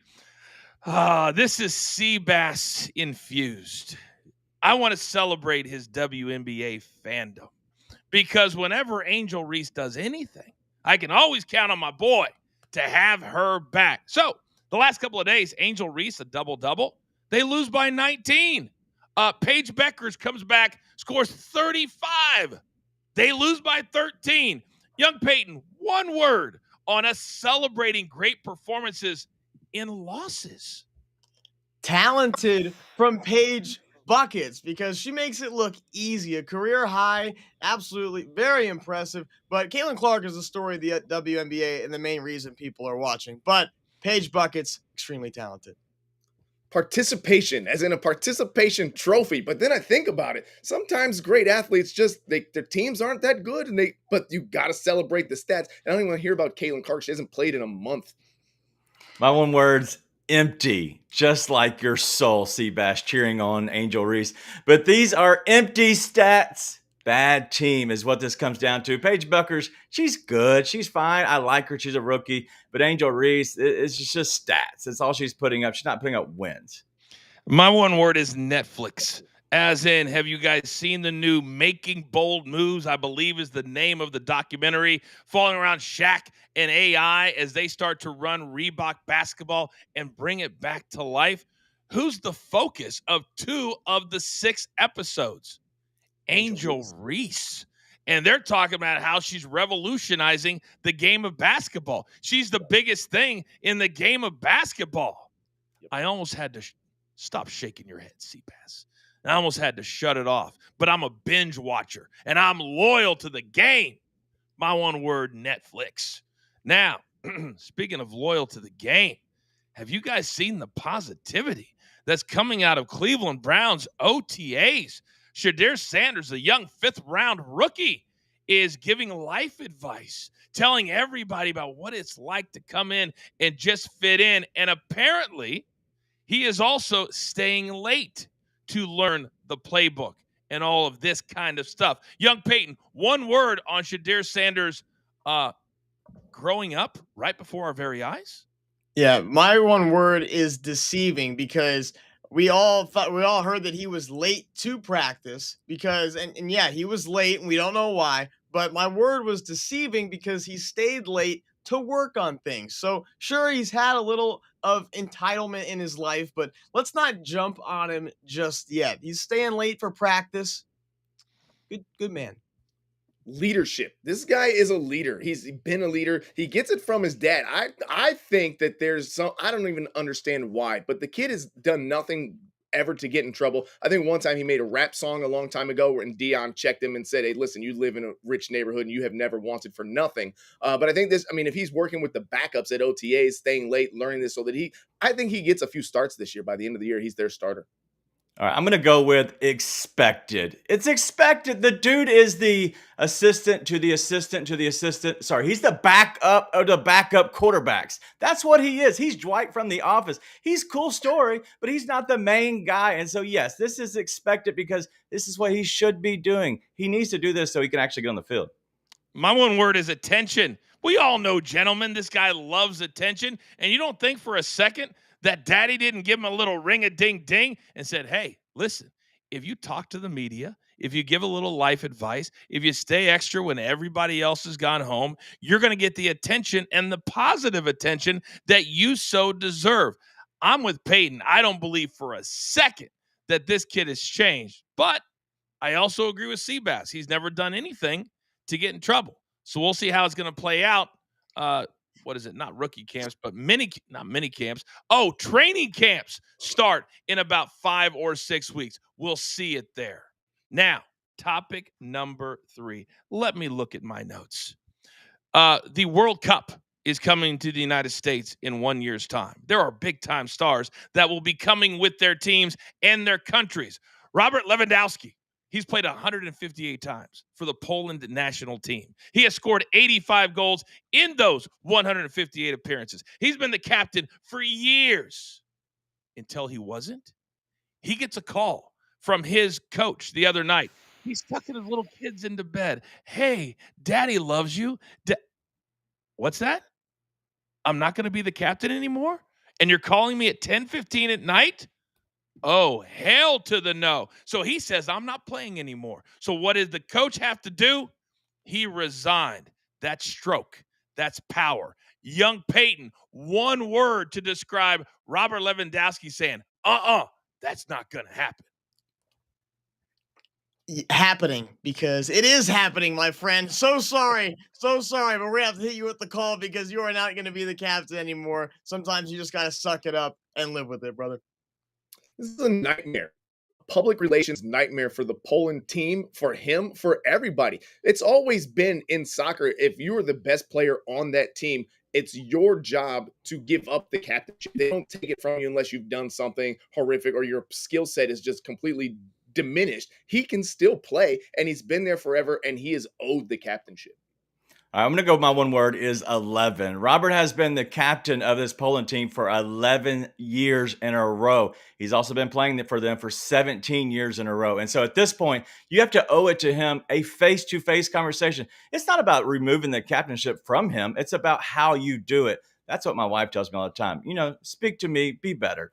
this is Seabass infused. I want to celebrate his WNBA fandom, because whenever Angel Reese does anything, I can always count on my boy to have her back. So the last couple of days, Angel Reese, a double-double. They lose by 19. Paige Beckers comes back, scores 35. They lose by 13. Young Peyton, one word on us celebrating great performances in losses. Talented from Paige buckets because she makes it look easy. A career high, absolutely very impressive. But Caitlin Clark is the story of the WNBA and the main reason people are watching. But Paige Buckets, extremely talented. Participation, as in a participation trophy. But then I think about it. Sometimes great athletes their teams aren't that good, but you got to celebrate the stats. I don't even want to hear about Caitlin Clark. She hasn't played in a month. My one word's empty, just like your soul, Seabass, cheering on Angel Reese. But these are empty stats. Bad team is what this comes down to. Paige Buckers, she's good. She's fine. I like her. She's a rookie. But Angel Reese, it's just stats. That's all she's putting up. She's not putting up wins. My one word is Netflix. As in, have you guys seen the new Making Bold Moves, I believe is the name of the documentary, following around Shaq and AI as they start to run Reebok basketball and bring it back to life? Who's the focus of 2 of the 6 episodes? Angel Reese. And they're talking about how she's revolutionizing the game of basketball. She's the biggest thing in the game of basketball. I almost had to stop shaking your head, Seabass. I almost had to shut it off. But I'm a binge watcher, and I'm loyal to the game. My one word, Netflix. Now, speaking of loyal to the game, have you guys seen the positivity that's coming out of Cleveland Browns OTAs? Shedeur Sanders, a young 5th-round rookie, is giving life advice, telling everybody about what it's like to come in and just fit in. And apparently, he is also staying late to learn the playbook and all of this kind of stuff. Young Peyton, one word on Shedeur Sanders growing up right before our very eyes? Yeah, my one word is deceiving because we all heard that he was late to practice because and yeah, he was late and we don't know why, but my word was deceiving because he stayed late to work on things. So sure, he's had a little of entitlement in his life, but let's not jump on him just yet. He's staying late for practice. Good man. Leadership. This guy is a leader. He's been a leader. He gets it from his dad. I think that there's I don't even understand why, but the kid has done nothing ever to get in trouble. I think one time he made a rap song a long time ago and Dion checked him and said, "Hey, listen, you live in a rich neighborhood and you have never wanted for nothing." But I think if he's working with the backups at OTAs, staying late, learning this so that I think he gets a few starts this year. By the end of the year, he's their starter. All right, I'm going to go with expected. It's expected. The dude is the assistant to the assistant to the assistant. Sorry, he's the backup of the backup quarterbacks. That's what he is. He's Dwight from The Office. He's cool story, but he's not the main guy. And so, yes, this is expected because this is what he should be doing. He needs to do this so he can actually get on the field. My one word is attention. We all know, gentlemen, this guy loves attention. And you don't think for a second that daddy didn't give him a little ring-a-ding-ding and said, hey, listen, if you talk to the media, if you give a little life advice, if you stay extra when everybody else has gone home, you're going to get the attention and the positive attention that you so deserve. I'm with Peyton. I don't believe for a second that this kid has changed. But I also agree with Seabass. He's never done anything to get in trouble. So we'll see how it's going to play out. What is it? Not rookie camps, but not mini camps. Oh, training camps start in about 5 or 6 weeks. We'll see it there. Now, topic number 3. Let me look at my notes. The World Cup is coming to the United States in 1 year's time. There are big-time stars that will be coming with their teams and their countries. Robert Lewandowski, he's played 158 times for the Poland national team. He has scored 85 goals in those 158 appearances. He's been the captain for years until he wasn't. He gets a call from his coach the other night. He's tucking his little kids into bed. Hey, daddy loves you. What's that? I'm not going to be the captain anymore? And you're calling me at 10:15 at night? Oh, hell to the no. So he says, I'm not playing anymore. So what did the coach have to do? He resigned. That's stroke. That's power. Young Peyton, one word to describe Robert Lewandowski saying, that's not going to happen. Happening, because it is happening, my friend. So sorry, but we're gonna have to hit you with the call because you are not going to be the captain anymore. Sometimes you just got to suck it up and live with it, brother. This is a nightmare. public relations nightmare for the Poland team, for him, for everybody. It's always been in soccer, if you are the best player on that team, it's your job to give up the captainship. They don't take it from you unless you've done something horrific or your skill set is just completely diminished. He can still play, and he's been there forever, and he is owed the captainship. All right, I'm going to go with my one word is 11. Robert has been the captain of this Poland team for 11 years in a row. He's also been playing for them for 17 years in a row. And so at this point, you have to owe it to him a face-to-face conversation. It's not about removing the captainship from him. It's about how you do it. That's what my wife tells me all the time. Speak to me, be better.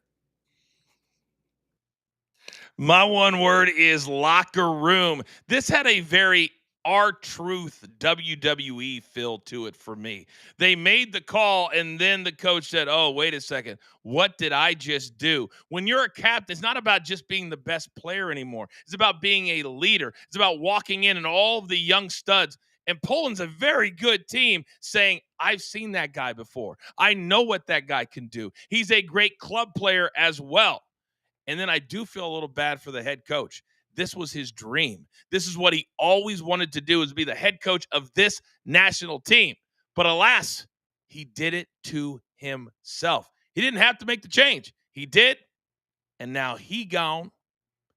My one word is locker room. This had a very R-Truth WWE feel to it for me. They made the call, and then the coach said, oh, wait a second. What did I just do? When you're a captain, it's not about just being the best player anymore. It's about being a leader. It's about walking in and all of the young studs. And Poland's a very good team saying, I've seen that guy before. I know what that guy can do. He's a great club player as well. And then I do feel a little bad for the head coach. This was his dream. This is what he always wanted to do, is be the head coach of this national team. But alas, he did it to himself. He didn't have to make the change. He did, and now he gone.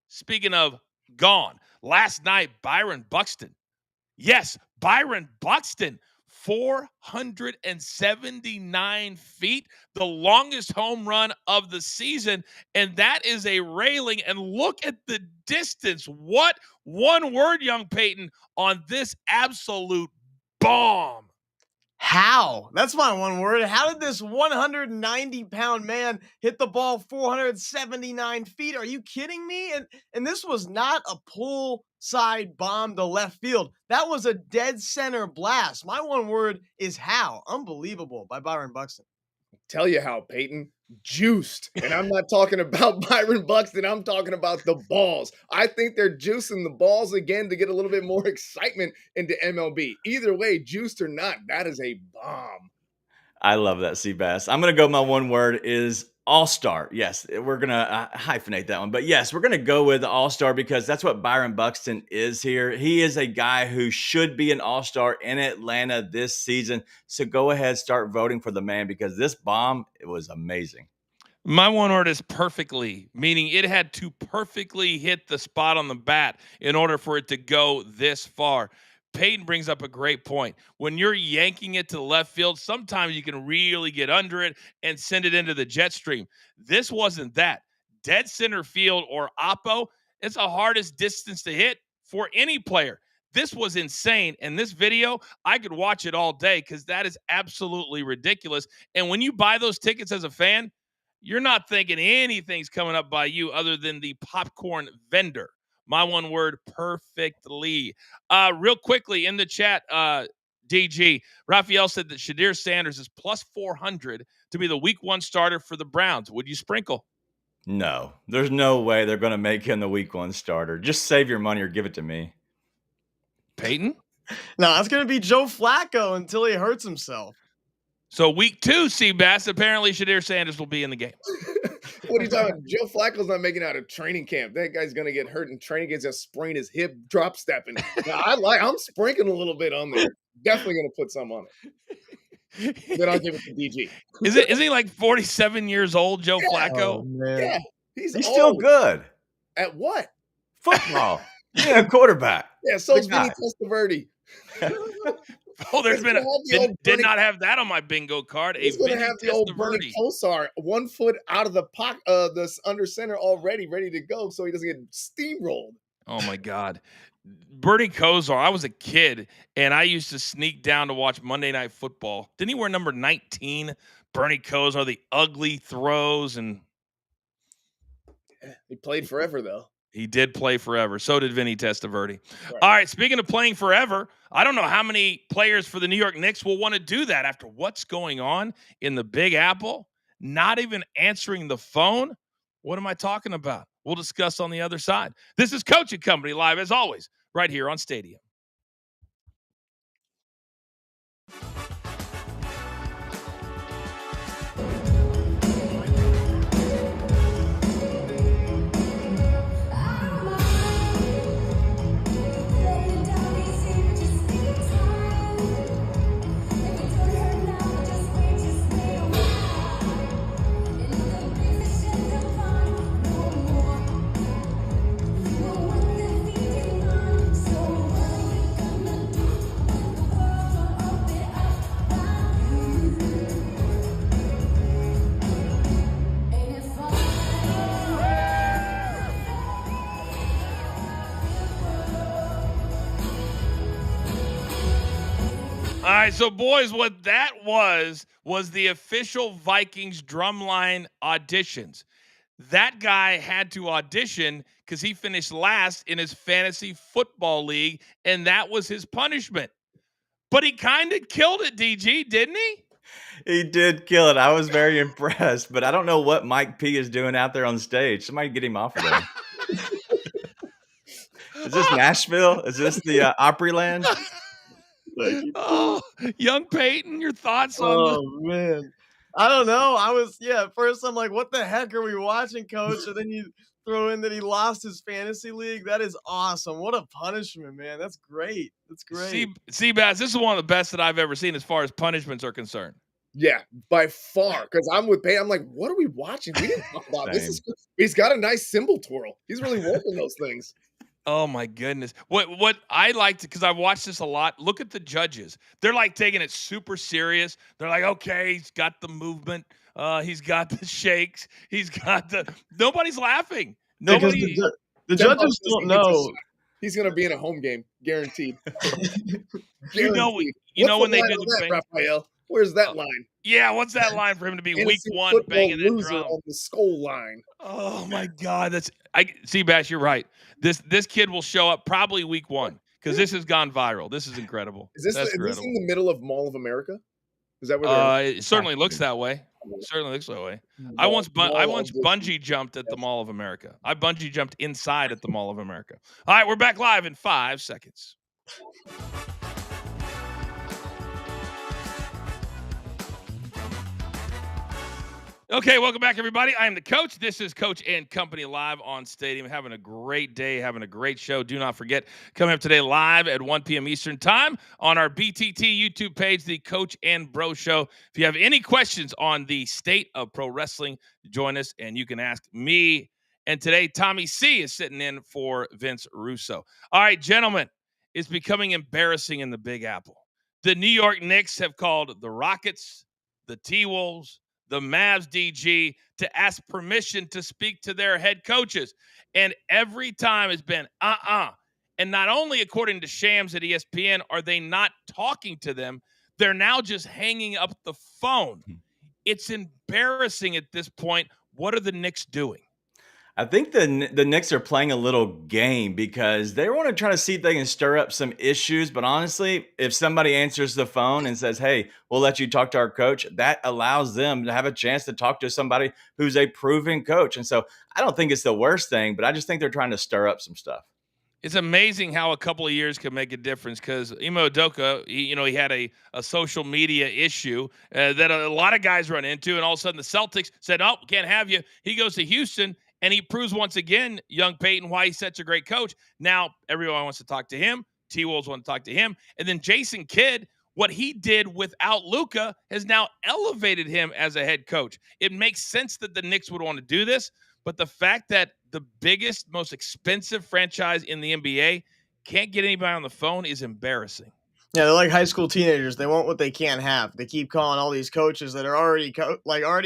Speaking of gone, last night, Byron Buxton. Yes, Byron Buxton. 479 feet, the longest home run of the season, and that is a railing. And look at the distance. What one word, young Peyton, on this absolute bomb? How? That's my one word. How did this 190-pound man hit the ball 479 feet? Are you kidding me? And this was not a pull side bomb to left field. That was a dead center blast. My one word is how. Unbelievable by Byron Buxton. Tell you how, Peyton. Juiced. And I'm not talking about Byron Buxton. I'm talking about the balls. I think they're juicing the balls again to get a little bit more excitement into MLB. Either way, juiced or not, that is a bomb. I love that, Seabass. I'm going to go, my one word is all-star. Yes, we're going to hyphenate that one. But yes, we're going to go with all-star because that's what Byron Buxton is here. He is a guy who should be an all-star in Atlanta this season. So go ahead, start voting for the man because this bomb, it was amazing. My one word is perfectly, meaning it had to perfectly hit the spot on the bat in order for it to go this far. Peyton brings up a great point. When you're yanking it to the left field, sometimes you can really get under it and send it into the jet stream. This wasn't that. Dead center field or oppo, it's the hardest distance to hit for any player. This was insane. And this video, I could watch it all day because that is absolutely ridiculous. And when you buy those tickets as a fan, you're not thinking anything's coming up by you other than the popcorn vendor. My one word, perfectly. Real quickly in the chat, DG, Raphael said that Shadir Sanders is plus 400 to be the week 1 starter for the Browns. Would you sprinkle? No, there's no way they're going to make him the week 1 starter. Just save your money or give it to me. Peyton? No, it's going to be Joe Flacco until he hurts himself. So week 2, Seabass, apparently Shadir Sanders will be in the game. What are you talking about? Joe Flacco's not making out of training camp. That guy's going to get hurt in training. He's going to sprain his hip, drop stepping. Now, I'm sprinkling a little bit on there. Definitely going to put some on it. Then I'll give it to DG. Is he like 47 years old, Joe Flacco? Oh, man. Yeah. He's still good. At what? Football. Yeah, quarterback. Yeah, so's Big guy. Vinny Testaverde. Oh, did not have that on my bingo card. He's going to have the old Bernie Kosar 1 foot out of the pocket, this under center already ready to go so he doesn't get steamrolled. Oh, my God. Bernie Kosar, I was a kid, and I used to sneak down to watch Monday Night Football. Didn't he wear number 19? Bernie Kosar, the ugly throws. And he played forever, though. He did play forever. So did Vinny Testaverde. Right. All right, speaking of playing forever, I don't know how many players for the New York Knicks will want to do that after what's going on in the Big Apple. Not even answering the phone. What am I talking about? We'll discuss on the other side. This is Coach and Company live, as always, right here on Stadium. All right, so boys, what that was the official Vikings drumline auditions. That guy had to audition because he finished last in his fantasy football league, and that was his punishment. But he kind of killed it, DG, didn't he? He did kill it. I was very impressed, but I don't know what Mike P is doing out there on stage. Somebody get him off of there. Is this Nashville? Is this the Opryland? Oh, young Peyton, your thoughts on Oh man, I don't know. At first I'm like, what the heck are we watching, coach? And then you throw in that he lost his fantasy league. That is awesome. What a punishment, man. That's great. That's great. Seabass, this is one of the best that I've ever seen as far as punishments are concerned. Yeah, by far. Because I'm with Peyton. I'm like, what are we watching? We didn't talk about this. He's got a nice cymbal twirl. He's really working those things. Oh my goodness. What I liked, because I've watched this a lot, look at the judges. They're like taking it super serious. They're like, okay, he's got the movement. He's got the shakes. He's got nobody's laughing. Nobody. The judges don't know. He's gonna be in a home game, guaranteed. You know when they do the Raphael. Where's that line? Yeah, what's that line for him to be week one banging that drum on the skull line? Oh my God, Seabass, you're right. This kid will show up probably week one because this has gone viral. This is incredible. Is this in the middle of Mall of America? Is that where? It certainly looks that way. Certainly looks that way. I once bungee jumped at the Mall of America. I bungee jumped inside at the Mall of America. All right, we're back live in 5 seconds. Okay, welcome back, everybody. I am the coach. This is Coach and Company live on Stadium. Having a great day, having a great show. Do not forget, coming up today live at 1 p.m. Eastern Time on our BTT YouTube page, the Coach and Bro Show. If you have any questions on the state of pro wrestling, join us and you can ask me. And today, Tommy C is sitting in for Vince Russo. All right, gentlemen, it's becoming embarrassing in the Big Apple. The New York Knicks have called the Rockets, the T-Wolves, the Mavs DG to ask permission to speak to their head coaches. And every time it's been And not only, according to Shams at ESPN, are they not talking to them, they're now just hanging up the phone. It's embarrassing at this point. What are the Knicks doing? I think the Knicks are playing a little game because they want to try to see if they can stir up some issues. But honestly, if somebody answers the phone and says, hey, we'll let you talk to our coach, that allows them to have a chance to talk to somebody who's a proven coach. And so I don't think it's the worst thing, but I just think they're trying to stir up some stuff. It's amazing how a couple of years can make a difference because Ime Udoka, he had a social media issue that a lot of guys run into. And all of a sudden the Celtics said, oh, can't have you. He goes to Houston. And he proves once again, young Peyton, why he's such a great coach. Now, everyone wants to talk to him. T-Wolves want to talk to him. And then Jason Kidd, what he did without Luka has now elevated him as a head coach. It makes sense that the Knicks would want to do this. But the fact that the biggest, most expensive franchise in the NBA can't get anybody on the phone is embarrassing. Yeah, they're like high school teenagers. They want what they can't have. They keep calling all these coaches that are already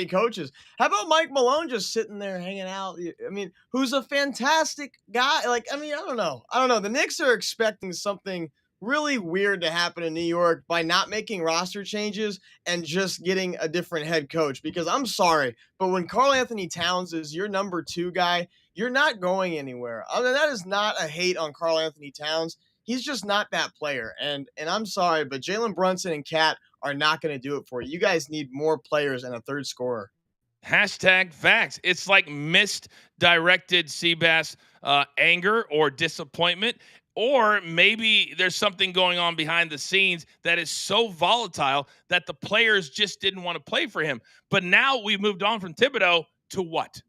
coaches. How about Mike Malone just sitting there hanging out? I mean, who's a fantastic guy. I don't know. The Knicks are expecting something really weird to happen in New York by not making roster changes and just getting a different head coach. Because I'm sorry, but when Karl Anthony Towns is your number 2 guy, you're not going anywhere. I mean, that is not a hate on Karl Anthony Towns. He's just not that player. And I'm sorry, but Jalen Brunson and Cat are not going to do it for you. You guys need more players and a third scorer. Hashtag facts. It's like misdirected Seabass anger or disappointment. Or maybe there's something going on behind the scenes that is so volatile that the players just didn't want to play for him. But now we've moved on from Thibodeau to what?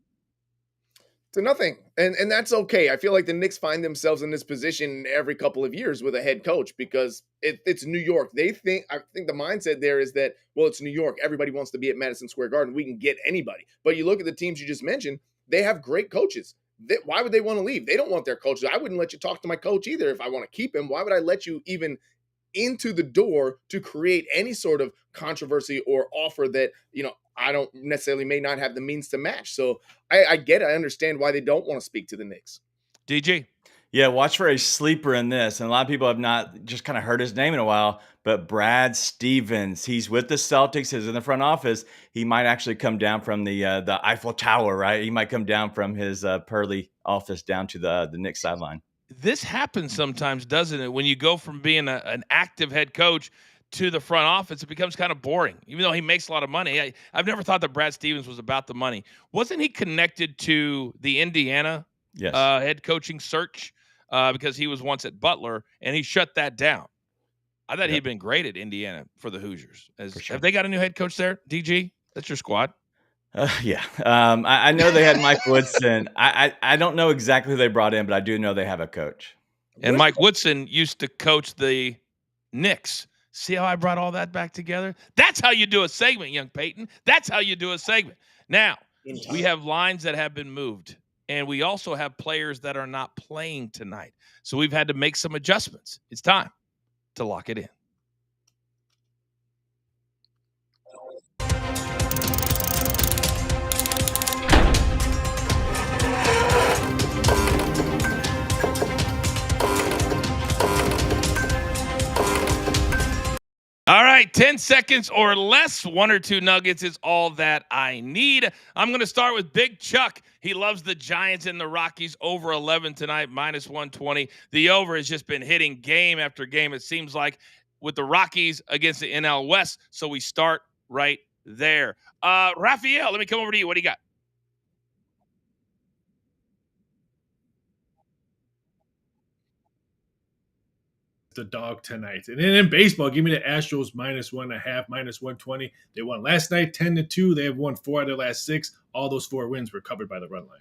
To nothing. And that's okay. I feel like the Knicks find themselves in this position every couple of years with a head coach because it's New York. I think the mindset there is that, well, it's New York. Everybody wants to be at Madison Square Garden. We can get anybody. But you look at the teams you just mentioned, they have great coaches. Why would they want to leave? They don't want their coaches. I wouldn't let you talk to my coach either if I want to keep him. Why would I let you even into the door to create any sort of controversy or offer that, I don't necessarily may not have the means to match. So I get it. I understand why they don't want to speak to the Knicks. DG. Yeah, watch for a sleeper in this. And a lot of people have not just kind of heard his name in a while, but Brad Stevens. He's with the Celtics, he's in the front office. He might actually come down from the Eiffel Tower, right? He might come down from his pearly office down to the Knicks sideline. This happens sometimes, doesn't it? When you go from being an active head coach to the front office, it becomes kind of boring, even though he makes a lot of money. I've never thought that Brad Stevens was about the money. Wasn't he connected to the Indiana Yes. head coaching search because he was once at Butler, and he shut that down? I thought he'd been great at Indiana for the Hoosiers. For sure. Have they got a new head coach there, DG? That's your squad. Yeah. I know they had Mike Woodson. I don't know exactly who they brought in, but I do know they have a coach. And Mike Woodson used to coach the Knicks. See how I brought all that back together? That's how you do a segment, young Peyton. That's how you do a segment. Now, we have lines that have been moved, and we also have players that are not playing tonight. So we've had to make some adjustments. It's time to lock it in. All right, 10 seconds or less, 1 or 2 nuggets is all that I need. I'm going to start with Big Chuck. He loves the Giants and the Rockies over 11 tonight, minus 120. The over has just been hitting game after game, it seems like, with the Rockies against the NL West. So we start right there. Raphael, let me come over to you. What do you got? The dog tonight. And then in baseball, give me the Astros minus 1.5, minus 120. They won last night 10-2. They have won 4 of their last 6. All those 4 wins were covered by the run line.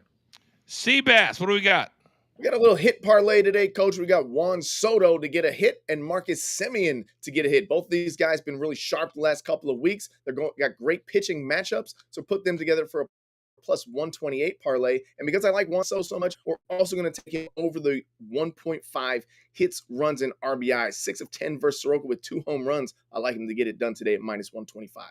Seabass, what do we got? We got a little hit parlay today, Coach. We got Juan Soto to get a hit and Marcus Semien to get a hit. Both of these guys been really sharp the last couple of weeks. They're got great pitching matchups, so put them together for a plus 128 parlay. And because I like Juan Soto so much, we're also going to take him over the 1.5 hits, runs, and RBIs. 6 of 10 versus Soroka with 2 home runs. I like him to get it done today at minus 125.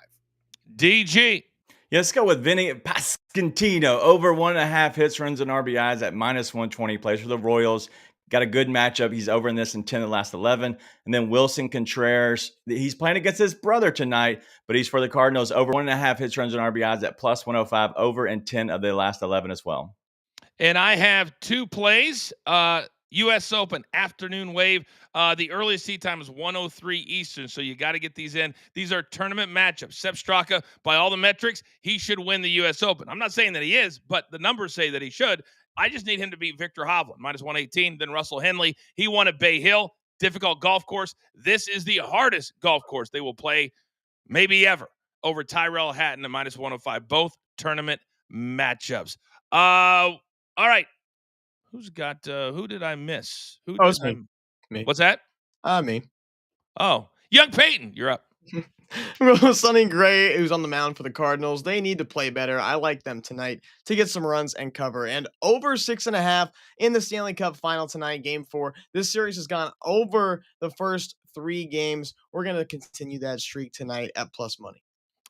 DG. Yeah, let's go with Vinny Pasquantino. Over 1.5 hits, runs, and RBIs at minus 120. Plays for the Royals. Got a good matchup. He's over in this in 10 of the last 11. And then Wilson Contreras. He's playing against his brother tonight, but he's for the Cardinals. Over 1.5 hits, runs, and RBIs at plus 105. Over in 10 of the last 11 as well. And I have 2 plays. U.S. Open afternoon wave. The earliest seat time is 1:03 Eastern, so you got to get these in. These are tournament matchups. Sepp Straka, by all the metrics, he should win the U.S. Open. I'm not saying that he is, but the numbers say that he should. I just need him to beat Victor Hovland, minus 118. Then Russell Henley, he won at Bay Hill, difficult golf course. This is the hardest golf course they will play maybe ever, over Tyrell Hatton at minus 105. Both tournament matchups. All right. Who's got, who did I miss? It's me. What's that? Me. Oh, young Peyton, you're up. Sonny Gray, who's on the mound for the Cardinals. They need to play better. I like them tonight to get some runs and cover. And over 6.5 in the Stanley Cup final tonight, game 4. This series has gone over the first 3 games. We're going to continue that streak tonight at plus money.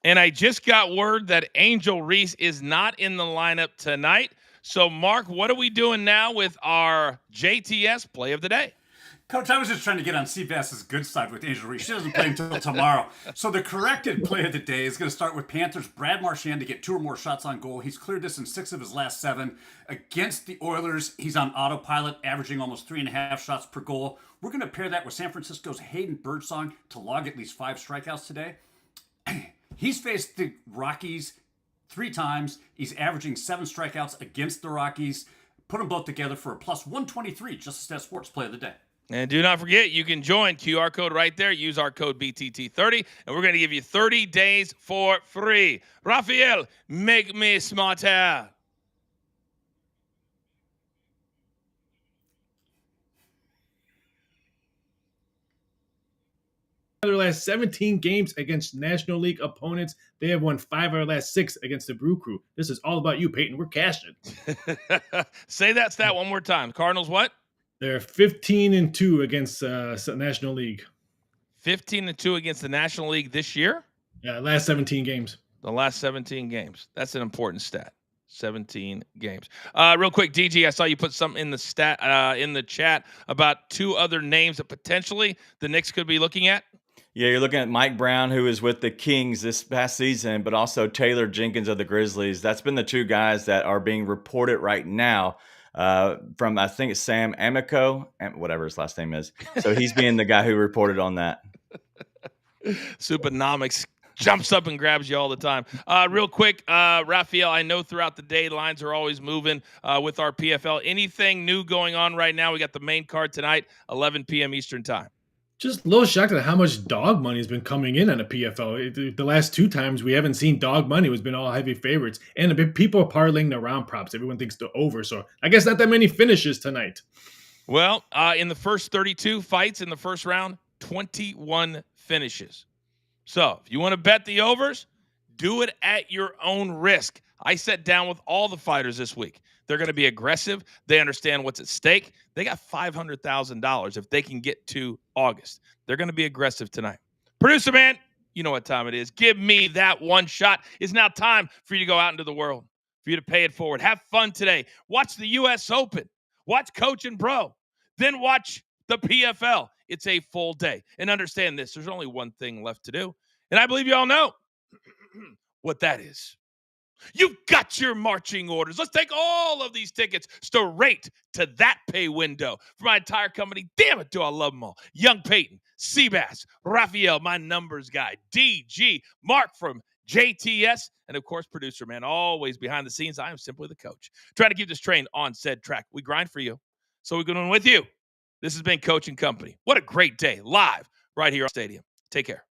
And I just got word that Angel Reese is not in the lineup tonight. So, Mark, what are we doing now with our JTS play of the day? Coach, I was just trying to get on Seabass's good side with Angel Reese. She doesn't play until tomorrow. So the corrected play of the day is going to start with Panthers' Brad Marchand to get 2 or more shots on goal. He's cleared this in 6 of his last 7. Against the Oilers, he's on autopilot, averaging almost 3.5 shots per goal. We're going to pair that with San Francisco's Hayden Birdsong to log at least 5 strikeouts today. He's faced the Rockies 3 times. He's averaging 7 strikeouts against the Rockies. Put them both together for a plus 123, just as that sports play of the day. And do not forget, you can join. QR code right there. Use our code BTT30, and we're going to give you 30 days for free. Raphael, make me smarter. Their last 17 games against National League opponents. They have won 5 of their last 6 against the Brew Crew. This is all about you, Peyton. We're cashing. Say that stat one more time. Cardinals what? They're 15-2 against National League. 15-2 against the National League this year? Yeah, last 17 games. The last 17 games. That's an important stat. 17 games. Real quick, DG, I saw you put something in the chat about 2 other names that potentially the Knicks could be looking at. Yeah, you're looking at Mike Brown, who is with the Kings this past season, but also Taylor Jenkins of the Grizzlies. That's been the 2 guys that are being reported right now from, I think it's Sam Amico, whatever his last name is. So he's being the guy who reported on that. Supernomics jumps up and grabs you all the time. Real quick, Raphael, I know throughout the day lines are always moving with our PFL. Anything new going on right now? We got the main card tonight, 11 p.m. Eastern time. Just a little shocked at how much dog money has been coming in on the PFL. The last 2 times we haven't seen dog money. It's been all heavy favorites. And people are parlaying the round props. Everyone thinks they're over. So I guess not that many finishes tonight. Well, in the first 32 fights in the first round, 21 finishes. So if you want to bet the overs, do it at your own risk. I sat down with all the fighters this week. They're going to be aggressive. They understand what's at stake. They got $500,000 if they can get to August. They're going to be aggressive tonight. Producer man, you know what time it is. Give me that one shot. It's now time for you to go out into the world, for you to pay it forward. Have fun today. Watch the U.S. Open. Watch Coach and Bro. Then watch the PFL. It's a full day. And understand this, there's only one thing left to do. And I believe you all know what that is. You've got your marching orders. Let's take all of these tickets straight to that pay window for my entire company. Damn it, do I love them all. Young Peyton, Seabass, Raphael, my numbers guy, DG, Mark from JTS, and of course, producer man, always behind the scenes. I am simply the coach, trying to keep this train on said track. We grind for you, so we're going with you. This has been Coach and Company. What a great day, live right here on Stadium. Take care.